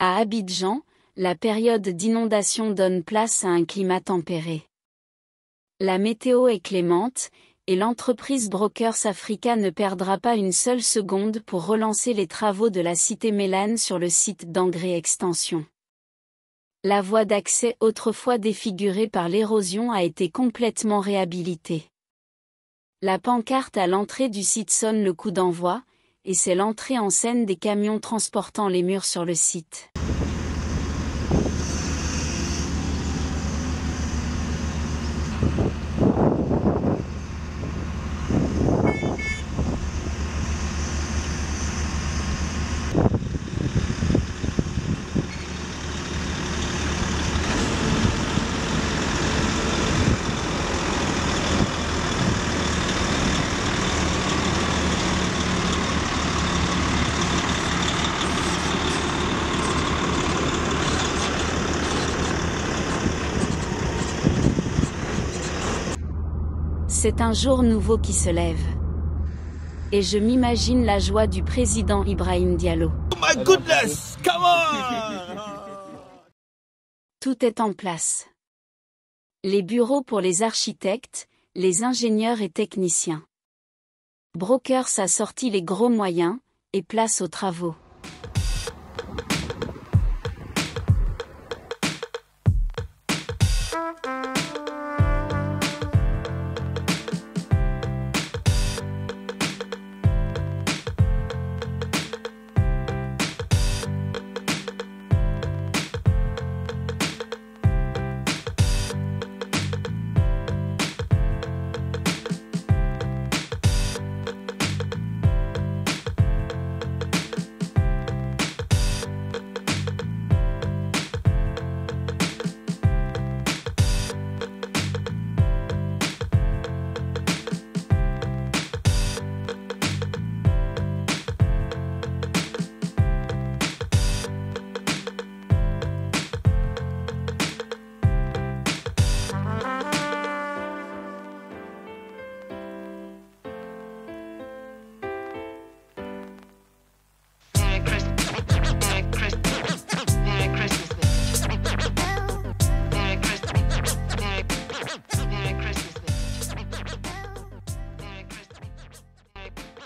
À Abidjan, la période d'inondation donne place à un climat tempéré. La météo est clémente, et l'entreprise Brokers Africa ne perdra pas une seule seconde pour relancer les travaux de la cité Mélane sur le site d'Engrée Extension. La voie d'accès autrefois défigurée par l'érosion a été complètement réhabilitée. La pancarte à l'entrée du site sonne le coup d'envoi, et c'est l'entrée en scène des camions transportant les murs sur le site. C'est un jour nouveau qui se lève. Et je m'imagine la joie du président Ibrahim Diallo. Oh my goodness, come on! Tout est en place. Les bureaux pour les architectes, les ingénieurs et techniciens. Brokers a sorti les gros moyens, et place aux travaux.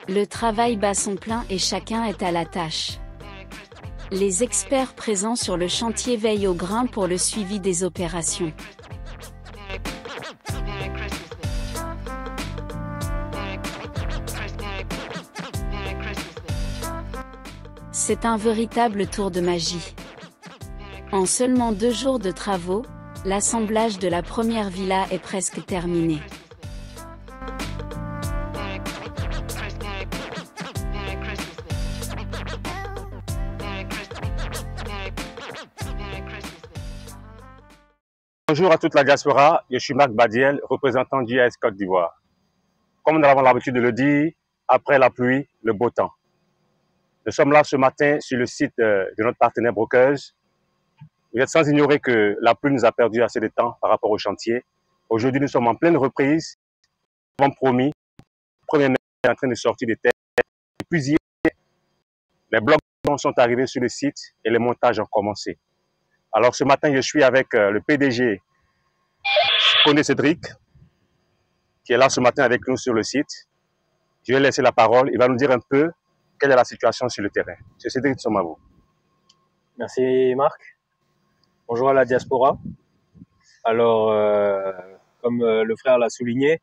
Le travail bat son plein et chacun est à la tâche. Les experts présents sur le chantier veillent au grain pour le suivi des opérations. C'est un véritable tour de magie. En seulement 2 jours de travaux, l'assemblage de la première villa est presque terminé. Bonjour à toute la diaspora, je suis Marc Badiel, représentant d'IAS Côte d'Ivoire. Comme nous avons l'habitude de le dire, après la pluie, le beau temps. Nous sommes là ce matin sur le site de notre partenaire Brokers. Vous êtes sans ignorer que la pluie nous a perdu assez de temps par rapport au chantier. Aujourd'hui, nous sommes en pleine reprise. Comme promis, le premier mètre est en train de sortir des terres. Et puis hier, les blocs sont arrivés sur le site et les montages ont commencé. Alors ce matin, je suis avec le PDG Koné Cédric, qui est là ce matin avec nous sur le site. Je vais laisser la parole, il va nous dire un peu quelle est la situation sur le terrain. Monsieur Cédric, nous sommes à vous. Merci Marc. Bonjour à la diaspora. Alors, comme le frère l'a souligné,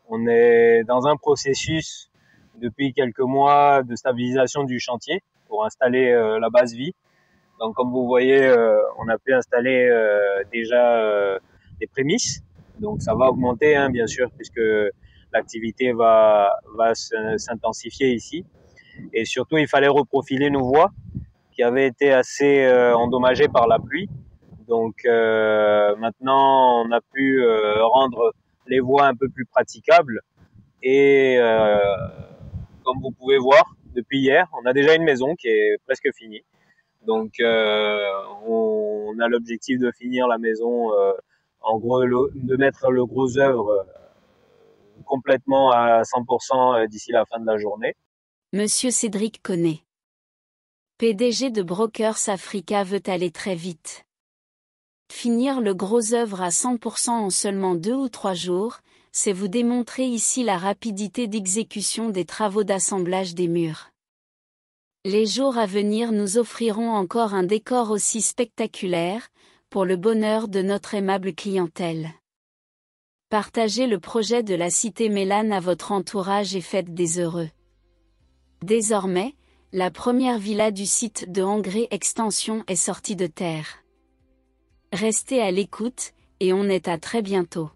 on est dans un processus depuis quelques mois de stabilisation du chantier pour installer la base vie. Donc, comme vous voyez, on a pu installer déjà des prémices. Donc, ça va augmenter, hein, bien sûr, puisque l'activité va s'intensifier ici. Et surtout, il fallait reprofiler nos voies qui avaient été assez endommagées par la pluie. Donc, maintenant, on a pu rendre les voies un peu plus praticables. Et comme vous pouvez voir, depuis hier, on a déjà une maison qui est presque finie. Donc, on a l'objectif de finir la maison, en gros, de mettre le gros œuvre complètement à 100% d'ici la fin de la journée. Monsieur Cédric Koné. PDG de Brokers Africa veut aller très vite. Finir le gros œuvre à 100% en seulement 2 ou 3 jours, c'est vous démontrer ici la rapidité d'exécution des travaux d'assemblage des murs. Les jours à venir nous offriront encore un décor aussi spectaculaire, pour le bonheur de notre aimable clientèle. Partagez le projet de la Cité Mélane à votre entourage et faites des heureux. Désormais, la première villa du site de Engrée Extension est sortie de terre. Restez à l'écoute, et on est à très bientôt.